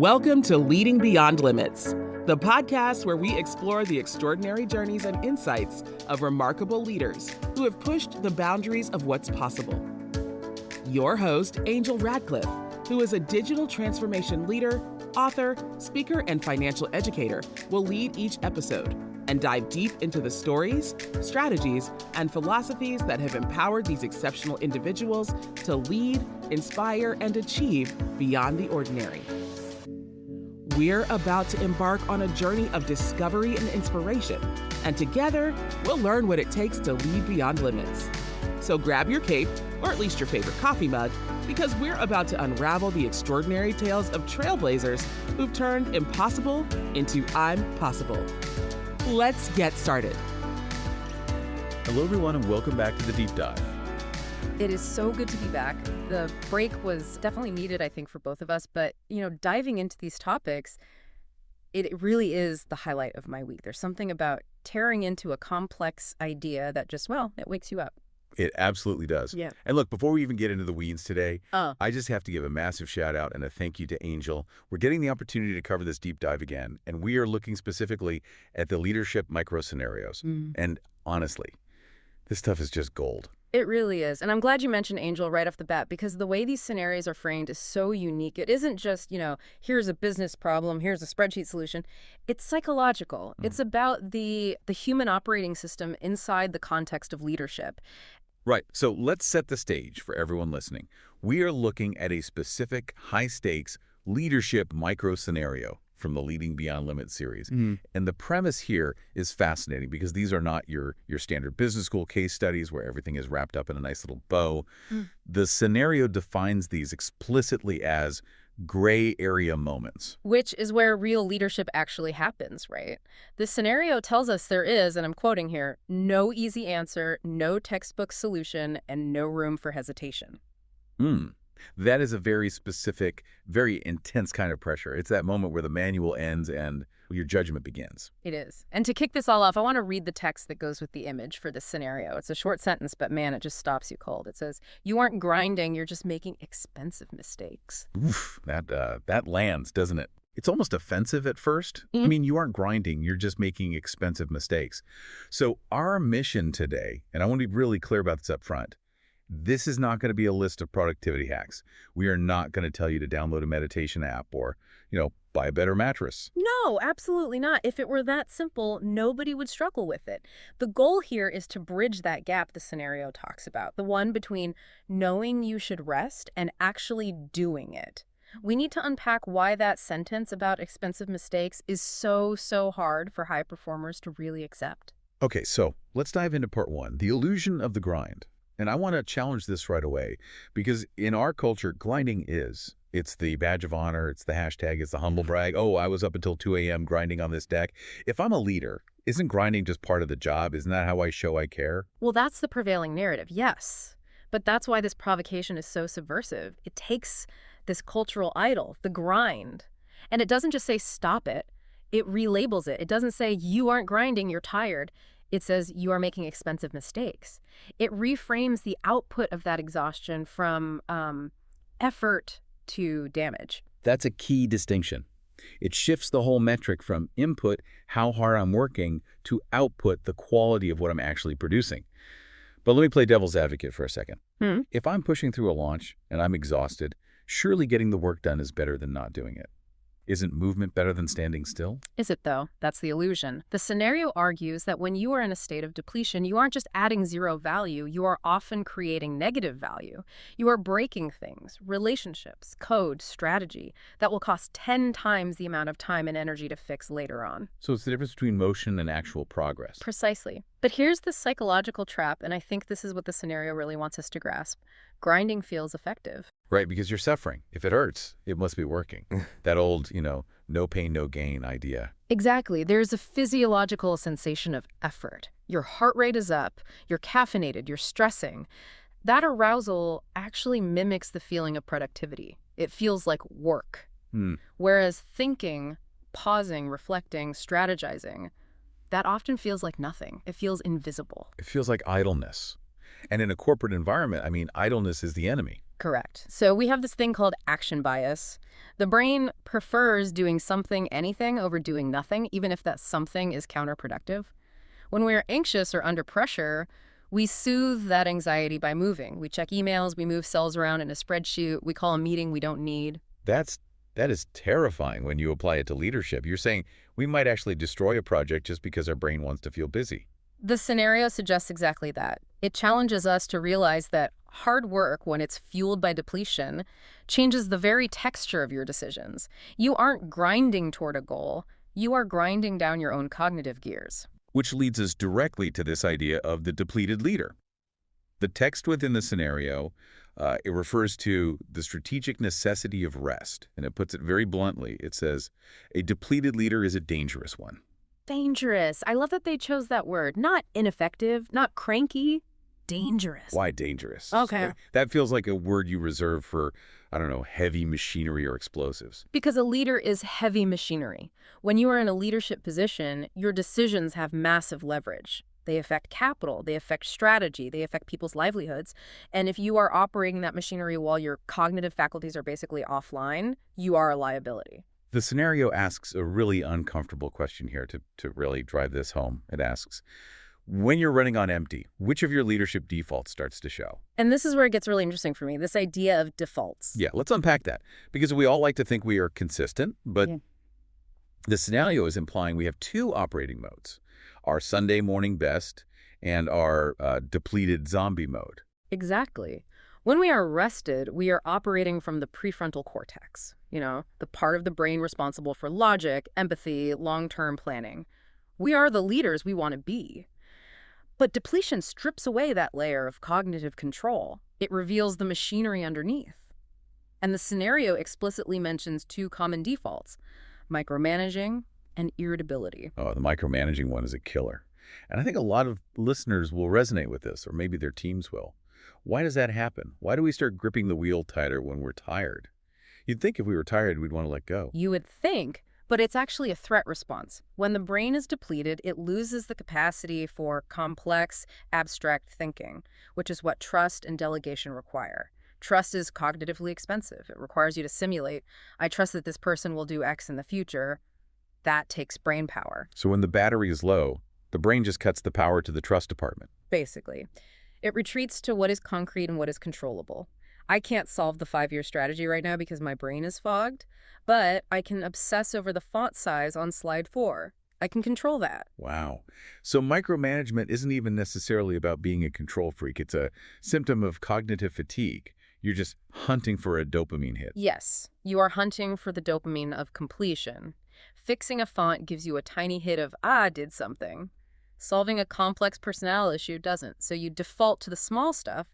Welcome to Leading Beyond Limits, the podcast where we explore the extraordinary journeys and insights of remarkable leaders who have pushed the boundaries of what's possible. Your host, Angel Radcliffe, who is a digital transformation leader, author, speaker, and financial educator, will lead each episode and dive deep into the stories, strategies, and philosophies that have empowered these exceptional individuals to lead, inspire, and achieve beyond the ordinary. We're about to embark on a journey of discovery and inspiration, and together, we'll learn what it takes to lead beyond limits. So grab your cape, or at least your favorite coffee mug, because we're about to unravel the extraordinary tales of trailblazers who've turned impossible into I'm possible. Let's get started. Hello, everyone, and welcome back to the Deep Dive. It is so good to be back. The break was definitely needed, I think, for both of us. But, diving into these topics, it really is the highlight of my week. There's something about tearing into a complex idea that just, it wakes you up. It absolutely does. Yeah. And look, before we even get into the weeds today, I just have to give a massive shout out and a thank you to Angel. We're getting the opportunity to cover this deep dive again, and we are looking specifically at the leadership micro scenarios. And honestly, this stuff is just gold. It really is. And I'm glad you mentioned Angel right off the bat, because the way these scenarios are framed is so unique. It isn't just, here's a business problem, here's a spreadsheet solution. It's psychological. It's about the human operating system inside the context of leadership. Right. So let's set the stage for everyone listening. We are looking at a specific high-stakes leadership micro scenario from the Leading Beyond Limits series. And the premise here is fascinating because these are not your standard business school case studies where everything is wrapped up in a nice little bow. The scenario defines these explicitly as gray area moments. Which is where real leadership actually happens, right? This scenario tells us there is, and I'm quoting here, no easy answer, no textbook solution, and no room for hesitation. That is a very specific, very intense kind of pressure. It's that moment where the manual ends and your judgment begins. It is. And to kick this all off, I want to read the text that goes with the image for this scenario. It's a short sentence, but man, it just stops you cold. It says, "You aren't grinding, you're just making expensive mistakes." Oof, that lands, doesn't it? It's almost offensive at first. I mean, you aren't grinding, you're just making expensive mistakes. So our mission today, and I want to be really clear about this up front, this is not going to be a list of productivity hacks. We are not going to tell you to download a meditation app or, buy a better mattress. No, absolutely not. If it were that simple, nobody would struggle with it. The goal here is to bridge that gap the scenario talks about, the one between knowing you should rest and actually doing it. We need to unpack why that sentence about expensive mistakes is so hard for high performers to really accept. Okay, so let's dive into part one, the illusion of the grind. And I want to challenge this right away because in our culture, grinding it's the badge of honor, it's the hashtag, it's the humble brag. Oh, I was up until 2 a.m. grinding on this deck. If I'm a leader, isn't grinding just part of the job? Isn't that how I show I care? Well, that's the prevailing narrative, yes. But that's why this provocation is so subversive. It takes this cultural idol, the grind, and it doesn't just say stop it. It relabels it. It doesn't say you aren't grinding, you're tired. It says you are making expensive mistakes. It reframes the output of that exhaustion from effort to damage. That's a key distinction. It shifts the whole metric from input, how hard I'm working, to output, the quality of what I'm actually producing. But let me play devil's advocate for a second. If I'm pushing through a launch and I'm exhausted, surely getting the work done is better than not doing it. Isn't movement better than standing still? Is it, though? That's the illusion. The scenario argues that when you are in a state of depletion, you aren't just adding zero value, you are often creating negative value. You are breaking things, relationships, code, strategy, that will cost 10 times the amount of time and energy to fix later on. So it's the difference between motion and actual progress. Precisely. But here's the psychological trap, and I think this is what the scenario really wants us to grasp. Grinding feels effective. Right, because you're suffering. If it hurts, it must be working. That old, no pain, no gain idea. Exactly. There's a physiological sensation of effort. Your heart rate is up, you're caffeinated, you're stressing. That arousal actually mimics the feeling of productivity. It feels like work. Whereas thinking, pausing, reflecting, strategizing, that often feels like nothing. It feels invisible. It feels like idleness. And in a corporate environment, idleness is the enemy. Correct. So we have this thing called action bias. The brain prefers doing something, anything, over doing nothing, even if that something is counterproductive. When we are anxious or under pressure, we soothe that anxiety by moving. We check emails, we move cells around in a spreadsheet, we call a meeting we don't need. That is terrifying when you apply it to leadership. You're saying we might actually destroy a project just because our brain wants to feel busy. The scenario suggests exactly that. It challenges us to realize that hard work, when it's fueled by depletion, changes the very texture of your decisions. You aren't grinding toward a goal, you are grinding down your own cognitive gears. Which leads us directly to this idea of the depleted leader. The text within the scenario, it refers to the strategic necessity of rest, and it puts it very bluntly. It says, a depleted leader is a dangerous one. Dangerous. I love that they chose that word. Not ineffective, not cranky. Dangerous. Why dangerous? Okay. That feels like a word you reserve for, I don't know, heavy machinery or explosives. Because a leader is heavy machinery. When you are in a leadership position, your decisions have massive leverage. They affect capital, they affect strategy, they affect people's livelihoods. And if you are operating that machinery while your cognitive faculties are basically offline, you are a liability. The scenario asks a really uncomfortable question here to really drive this home. It asks, when you're running on empty, which of your leadership defaults starts to show? And this is where it gets really interesting for me, this idea of defaults. Yeah, let's unpack that. Because we all like to think we are consistent, but the scenario is implying we have two operating modes, our Sunday morning best and our depleted zombie mode. Exactly. When we are rested, we are operating from the prefrontal cortex, the part of the brain responsible for logic, empathy, long-term planning. We are the leaders we want to be. But depletion strips away that layer of cognitive control. It reveals the machinery underneath. And the scenario explicitly mentions two common defaults, micromanaging and irritability. Oh, the micromanaging one is a killer. And I think a lot of listeners will resonate with this, or maybe their teams will. Why does that happen? Why do we start gripping the wheel tighter when we're tired? You'd think if we were tired, we'd want to let go. You would think, but it's actually a threat response. When the brain is depleted, it loses the capacity for complex, abstract thinking, which is what trust and delegation require. Trust is cognitively expensive. It requires you to simulate, I trust that this person will do X in the future. That takes brain power. So when the battery is low, the brain just cuts the power to the trust department. Basically. It retreats to what is concrete and what is controllable. I can't solve the 5-year strategy right now because my brain is fogged, but I can obsess over the font size on slide 4. I can control that. Wow. So micromanagement isn't even necessarily about being a control freak. It's a symptom of cognitive fatigue. You're just hunting for a dopamine hit. Yes, you are hunting for the dopamine of completion. Fixing a font gives you a tiny hit of, I did something. Solving a complex personnel issue doesn't. So you default to the small stuff,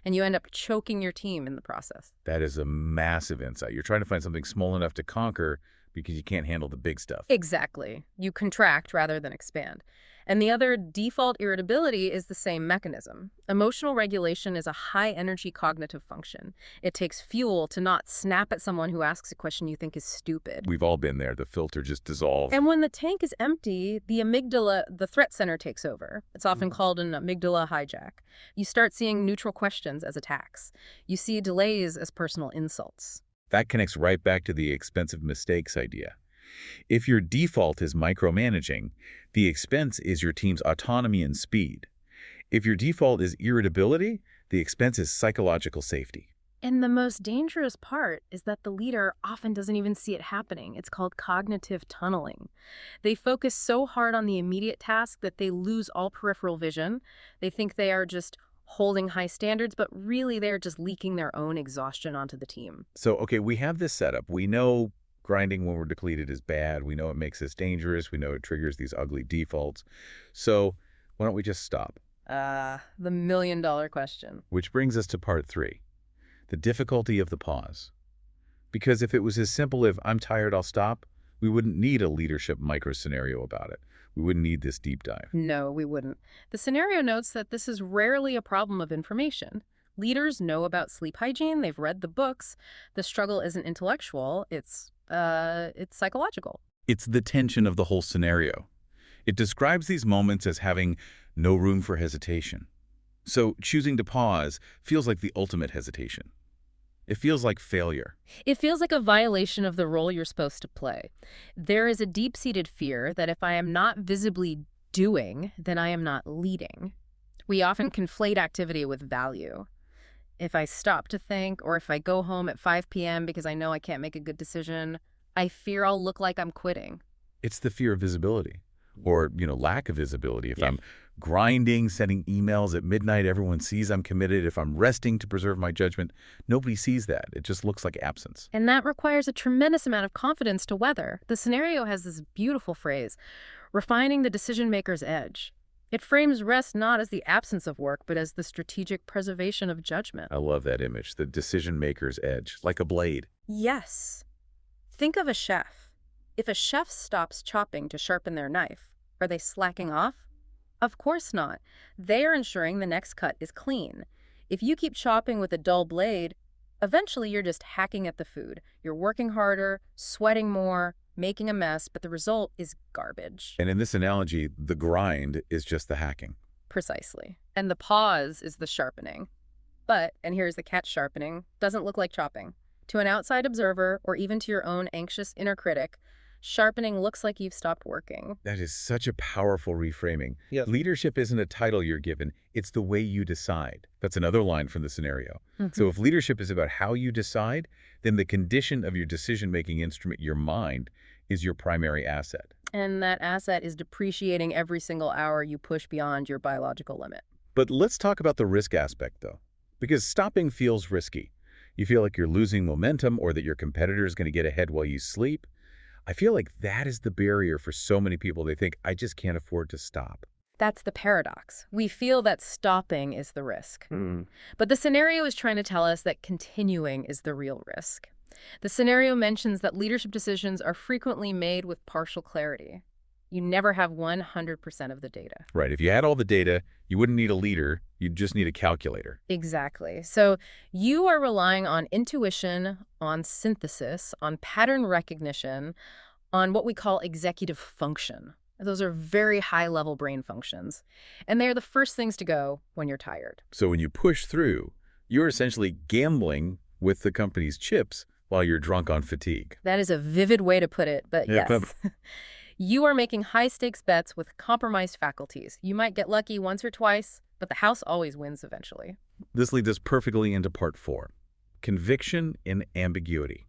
and you end up choking your team in the process. That is a massive insight. You're trying to find something small enough to conquer because you can't handle the big stuff. Exactly. You contract rather than expand. And the other, default irritability, is the same mechanism. Emotional regulation is a high-energy cognitive function. It takes fuel to not snap at someone who asks a question you think is stupid. We've all been there. The filter just dissolves. And when the tank is empty, the amygdala, the threat center, takes over. It's often called an amygdala hijack. You start seeing neutral questions as attacks. You see delays as personal insults. That connects right back to the expensive mistakes idea. If your default is micromanaging, the expense is your team's autonomy and speed. If your default is irritability, the expense is psychological safety. And the most dangerous part is that the leader often doesn't even see it happening. It's called cognitive tunneling. They focus so hard on the immediate task that they lose all peripheral vision. They think they are just holding high standards, but really they're just leaking their own exhaustion onto the team. So, okay, we have this setup. We know grinding when we're depleted is bad. We know it makes us dangerous. We know it triggers these ugly defaults. So why don't we just stop? The million-dollar question. Which brings us to part 3, the difficulty of the pause. Because if it was as simple as I'm tired, I'll stop, we wouldn't need a leadership micro-scenario about it. We wouldn't need this deep dive. No, we wouldn't. The scenario notes that this is rarely a problem of information. Leaders know about sleep hygiene. They've read the books. The struggle isn't intellectual. It's psychological. It's the tension of the whole scenario. It describes these moments as having no room for hesitation. So choosing to pause feels like the ultimate hesitation. It feels like failure. It feels like a violation of the role you're supposed to play. There is a deep-seated fear that if I am not visibly doing, then I am not leading. We often conflate activity with value. If I stop to think, or if I go home at 5 p.m. because I know I can't make a good decision, I fear I'll look like I'm quitting. It's the fear of visibility or, lack of visibility. If I'm grinding, sending emails at midnight, everyone sees I'm committed. If I'm resting to preserve my judgment, nobody sees that. It just looks like absence. And that requires a tremendous amount of confidence to weather. The scenario has this beautiful phrase, refining the decision-maker's edge. It frames rest not as the absence of work, but as the strategic preservation of judgment. I love that image, the decision-maker's edge, like a blade. Yes. Think of a chef. If a chef stops chopping to sharpen their knife, are they slacking off? Of course not. They are ensuring the next cut is clean. If you keep chopping with a dull blade, eventually you're just hacking at the food. You're working harder, sweating more, making a mess, but the result is garbage. And in this analogy, the grind is just the hacking. Precisely. And the pause is the sharpening. But, and here's the catch, sharpening doesn't look like chopping. To an outside observer, or even to your own anxious inner critic, sharpening looks like you've stopped working. That is such a powerful reframing. Yeah. Leadership isn't a title you're given, it's the way you decide. That's another line from the scenario. So if leadership is about how you decide, then the condition of your decision-making instrument, your mind, is your primary asset. And that asset is depreciating every single hour you push beyond your biological limit. But let's talk about the risk aspect, though. Because stopping feels risky. You feel like you're losing momentum or that your competitor is going to get ahead while you sleep. I feel like that is the barrier for so many people. They think, I just can't afford to stop. That's the paradox. We feel that stopping is the risk. But the scenario is trying to tell us that continuing is the real risk. The scenario mentions that leadership decisions are frequently made with partial clarity. You never have 100% of the data. Right. If you had all the data, you wouldn't need a leader. You'd just need a calculator. Exactly. So you are relying on intuition, on synthesis, on pattern recognition, on what we call executive function. Those are very high-level brain functions. And they're the first things to go when you're tired. So when you push through, you're essentially gambling with the company's chips while you're drunk on fatigue. That is a vivid way to put it, but Yeah, yes. You are making high-stakes bets with compromised faculties. You might get lucky once or twice, but the house always wins eventually. This leads us perfectly into part 4, conviction in ambiguity.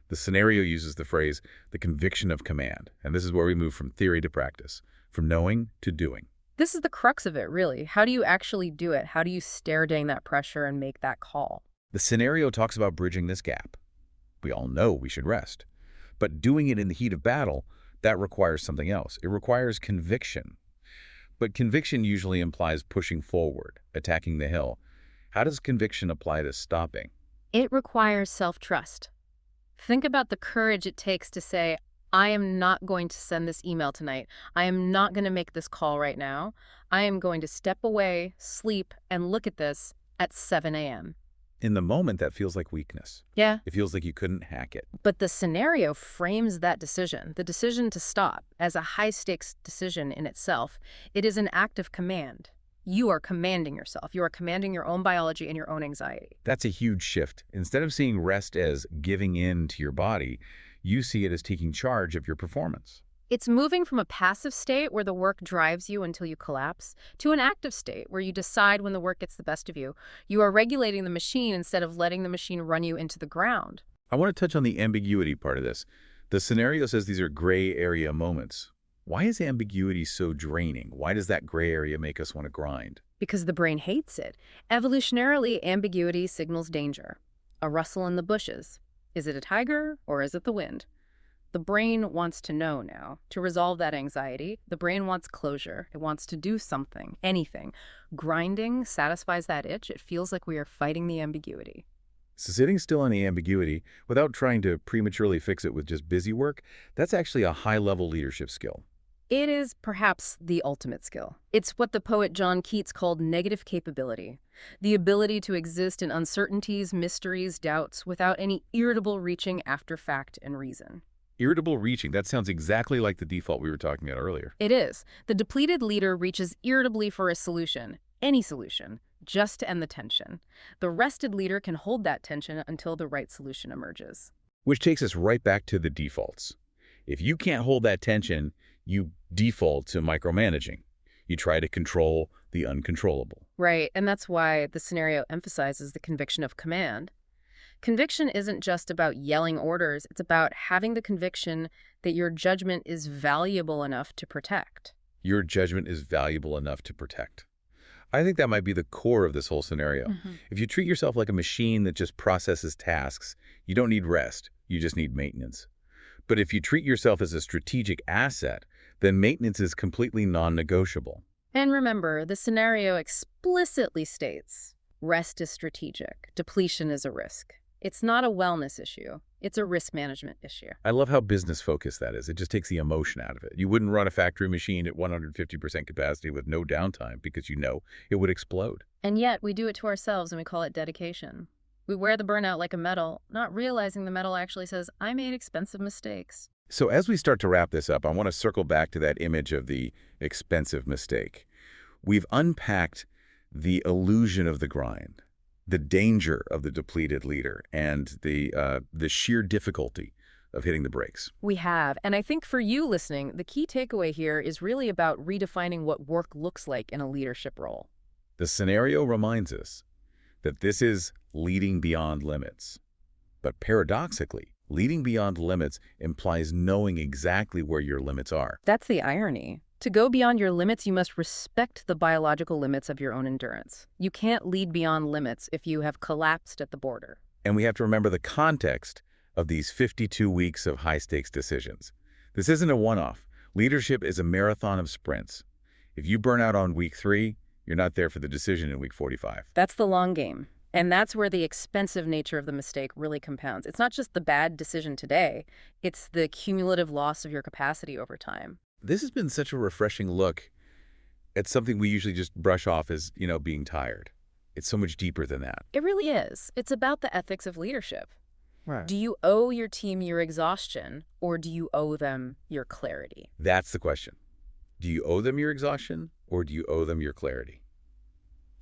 The scenario uses the phrase, the conviction of command, and this is where we move from theory to practice, from knowing to doing. This is the crux of it, really. How do you actually do it? How do you stare dang that pressure and make that call? The scenario talks about bridging this gap. We all know we should rest, but doing it in the heat of battle, that requires something else. It requires conviction. But conviction usually implies pushing forward, attacking the hill. How does conviction apply to stopping? It requires self-trust. Think about the courage it takes to say, I am not going to send this email tonight. I am not going to make this call right now. I am going to step away, sleep, and look at this at 7 a.m. In the moment, that feels like weakness. Yeah. It feels like you couldn't hack it. But the scenario frames that decision, the decision to stop, as a high-stakes decision in itself. It is an act of command. You are commanding yourself. You are commanding your own biology and your own anxiety. That's a huge shift. Instead of seeing rest as giving in to your body, you see it as taking charge of your performance. It's moving from a passive state where the work drives you until you collapse to an active state where you decide when the work gets the best of you. You are regulating the machine instead of letting the machine run you into the ground. I want to touch on the ambiguity part of this. The scenario says these are gray area moments. Why is ambiguity so draining? Why does that gray area make us want to grind? Because the brain hates it. Evolutionarily, ambiguity signals danger. A rustle in the bushes. Is it a tiger or is it the wind? The brain wants to know now. To resolve that anxiety, the brain wants closure. It wants to do something, anything. Grinding satisfies that itch. It feels like we are fighting the ambiguity. So sitting still on the ambiguity without trying to prematurely fix it with just busy work, that's actually a high-level leadership skill. It is perhaps the ultimate skill. It's what the poet John Keats called negative capability, the ability to exist in uncertainties, mysteries, doubts, without any irritable reaching after fact and reason. Irritable reaching, that sounds exactly like the default we were talking about earlier. It is. The depleted leader reaches irritably for a solution, any solution, just to end the tension. The rested leader can hold that tension until the right solution emerges. Which takes us right back to the defaults. If you can't hold that tension, you default to micromanaging. You try to control the uncontrollable. Right, and that's why the scenario emphasizes the conviction of command. Conviction isn't just about yelling orders, it's about having the conviction that your judgment is valuable enough to protect. Your judgment is valuable enough to protect. I think that might be the core of this whole scenario. If you treat yourself like a machine that just processes tasks, you don't need rest, you just need maintenance. But if you treat yourself as a strategic asset, then maintenance is completely non-negotiable. And remember, the scenario explicitly states rest is strategic, depletion is a risk. It's not a wellness issue. It's a risk management issue. I love how business-focused that is. It just takes the emotion out of it. You wouldn't run a factory machine at 150% capacity with no downtime because you know it would explode. And yet, we do it to ourselves and we call it dedication. We wear the burnout like a medal, not realizing the medal actually says, I made expensive mistakes. So as we start to wrap this up, I want to circle back to that image of the expensive mistake. We've unpacked the illusion of the grind, the danger of the depleted leader, and the sheer difficulty of hitting the brakes. We have. And I think for you listening, the key takeaway here is really about redefining what work looks like in a leadership role. The scenario reminds us that this is leading beyond limits. But paradoxically, leading beyond limits implies knowing exactly where your limits are. That's the irony. To go beyond your limits, you must respect the biological limits of your own endurance. You can't lead beyond limits if you have collapsed at the border. And we have to remember the context of these 52 weeks of high-stakes decisions. This isn't a one-off. Leadership is a marathon of sprints. If you burn out on week 3, you're not there for the decision in week 45. That's the long game. And that's where the expensive nature of the mistake really compounds. It's not just the bad decision today, it's the cumulative loss of your capacity over time. This has been such a refreshing look at something we usually just brush off as, being tired. It's so much deeper than that. It really is. It's about the ethics of leadership. Right. Do you owe your team your exhaustion, or do you owe them your clarity? That's the question. Do you owe them your exhaustion, or do you owe them your clarity?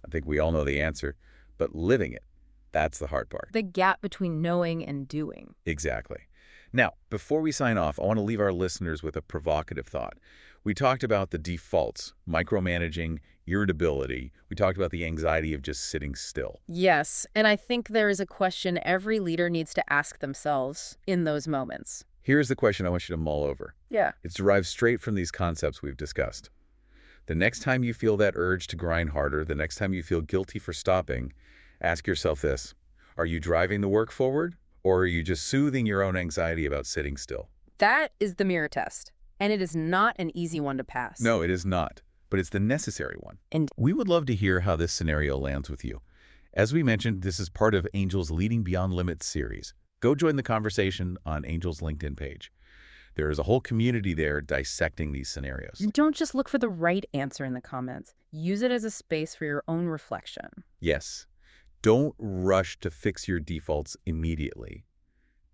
I think we all know the answer, but living it, that's the hard part. The gap between knowing and doing. Exactly. Now, before we sign off, I want to leave our listeners with a provocative thought. We talked about the defaults, micromanaging, irritability. We talked about the anxiety of just sitting still. Yes, and I think there is a question every leader needs to ask themselves in those moments. Here's the question I want you to mull over. Yeah. It's derived straight from these concepts we've discussed. The next time you feel that urge to grind harder, the next time you feel guilty for stopping, ask yourself this: are you driving the work forward, or are you just soothing your own anxiety about sitting still? That is the mirror test, and it is not an easy one to pass. No, it is not, but it's the necessary one. And we would love to hear how this scenario lands with you. As we mentioned, this is part of Angel's Leading Beyond Limits series. Go join the conversation on Angel's LinkedIn page. There is a whole community there dissecting these scenarios. don't just look for the right answer in the comments. Use it as a space for your own reflection. Yes. Don't rush to fix your defaults immediately.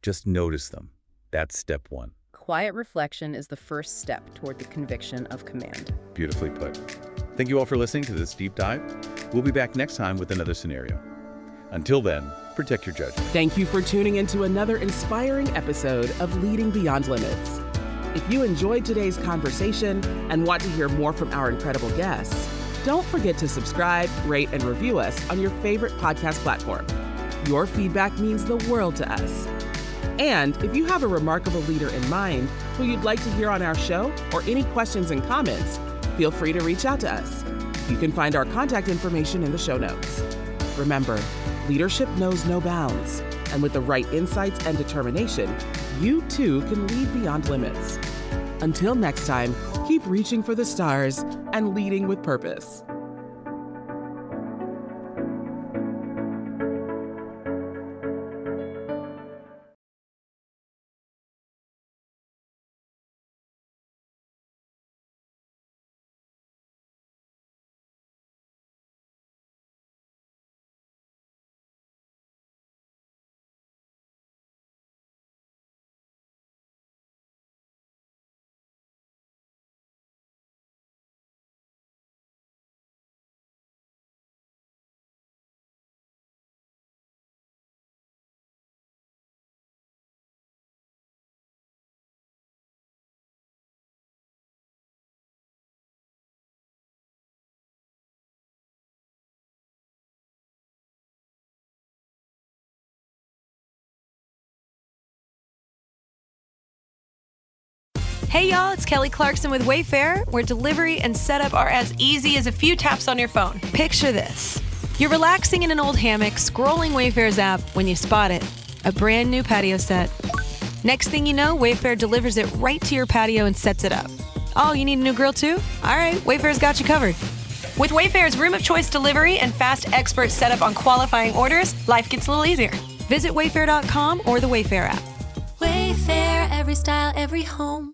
Just notice them. That's step 1. Quiet reflection is the first step toward the conviction of command. Beautifully put. Thank you all for listening to this deep dive. We'll be back next time with another scenario. Until then, protect your judgment. Thank you for tuning into another inspiring episode of Leading Beyond Limits. If you enjoyed today's conversation and want to hear more from our incredible guests, don't forget to subscribe, rate, and review us on your favorite podcast platform. Your feedback means the world to us. And if you have a remarkable leader in mind who you'd like to hear on our show, or any questions and comments, feel free to reach out to us. You can find our contact information in the show notes. Remember, leadership knows no bounds, and with the right insights and determination, you too can lead beyond limits. Until next time, keep reaching for the stars and leading with purpose. Hey y'all, it's Kelly Clarkson with Wayfair, where delivery and setup are as easy as a few taps on your phone. Picture this. You're relaxing in an old hammock, scrolling Wayfair's app when you spot it. A brand new patio set. Next thing you know, Wayfair delivers it right to your patio and sets it up. Oh, you need a new grill too? All right, Wayfair's got you covered. With Wayfair's room of choice delivery and fast expert setup on qualifying orders, life gets a little easier. Visit wayfair.com or the Wayfair app. Wayfair, every style, every home.